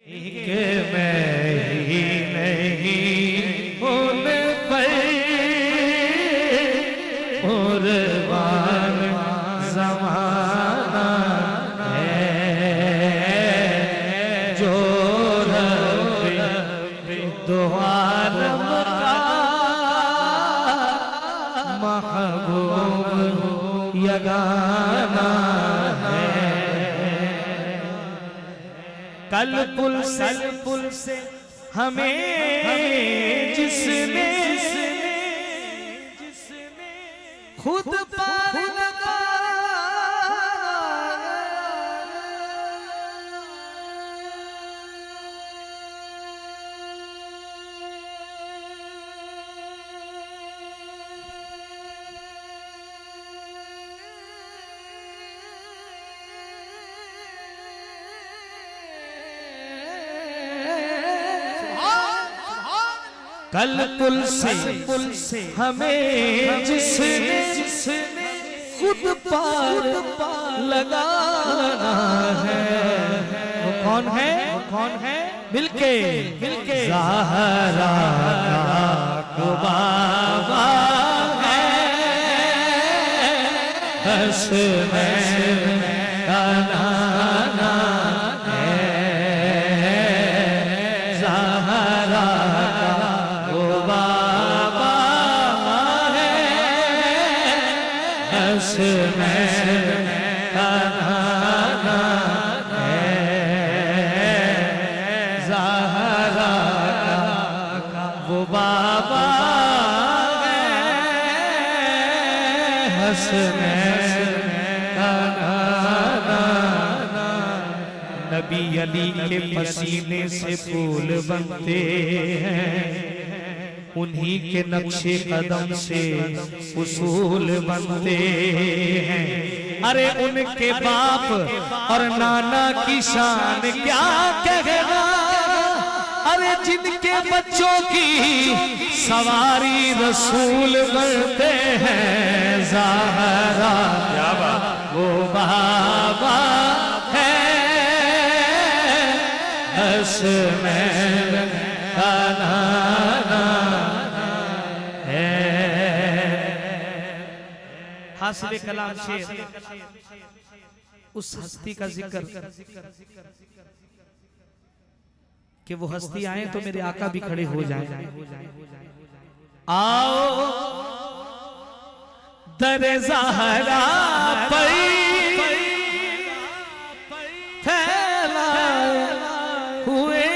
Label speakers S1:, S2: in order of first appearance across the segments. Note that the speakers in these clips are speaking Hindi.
S1: मैं ही नहीं उन पर कुर्बान ज़माना है जो रब्बे दुआर का महबूब यगाना है। कल पुल से हमें जिसने खुद पार लगा कल पुल से हमें जिसने खुद पार लगाना है वो कौन है मिलके ज़हरा का बाबा है हसनैन का नाना है ज़हरा हसनैन का नाना है ज़हरा का वो बाबा है हसनैन का नाना। नबी अली के पसीने से फूल बनते हैं उन्हीं के नक्शे कदम से उसूल बनते हैं। अरे उनके बाप और नाना की शान क्या कहना। अरे जिनके बच्चों की सवारी रसूल बनते हैं ज़हरा वो बाबा है हसनैन का नाना है। हासिल कलाम शेर उस हस्ती का जिक्र कि वो हस्ती आए तो मेरे आका भी खड़े हो जाएं। आओ दर ज़हरा पर फैलाए हुए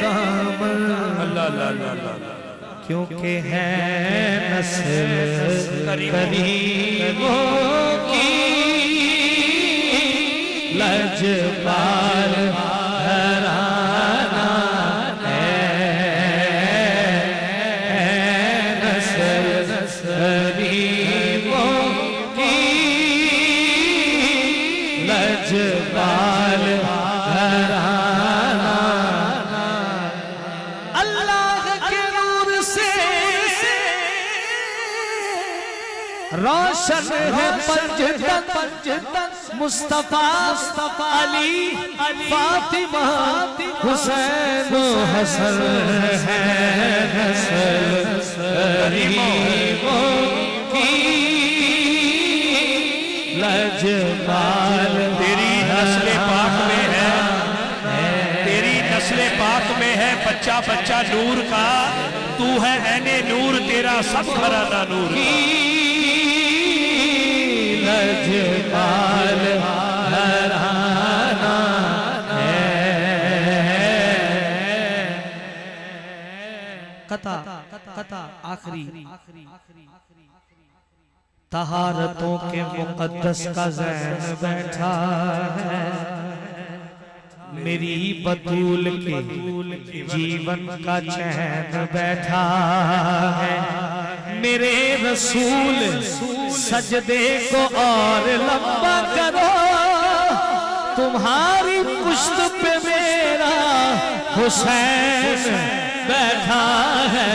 S1: दामन क्योंकि है नस्ल करीमों की लजपाल घराना है नस्ल करीमों की लजपाल घराना। रोशन है पंजतन मुस्तफा अली फातिमा हुसैन हसन है नस्ल करीमों की लजपाल।
S2: तेरी नस्ल पाक में है तेरी नस्ल पाक में है बच्चा बच्चा नूर का तू है ऐने नूर तेरा सब घराना नूर
S1: लजपाल घराना है। कथा आखिरी तहारतों के मुकद्दस का ज़ैन बैठा है मेरी बतूल के जीवन का चैन बैठा है। मेरे रसूल सजदे को और लंबा करो तुम्हारी पुश्त पे मेरा हुसैन बैठा है।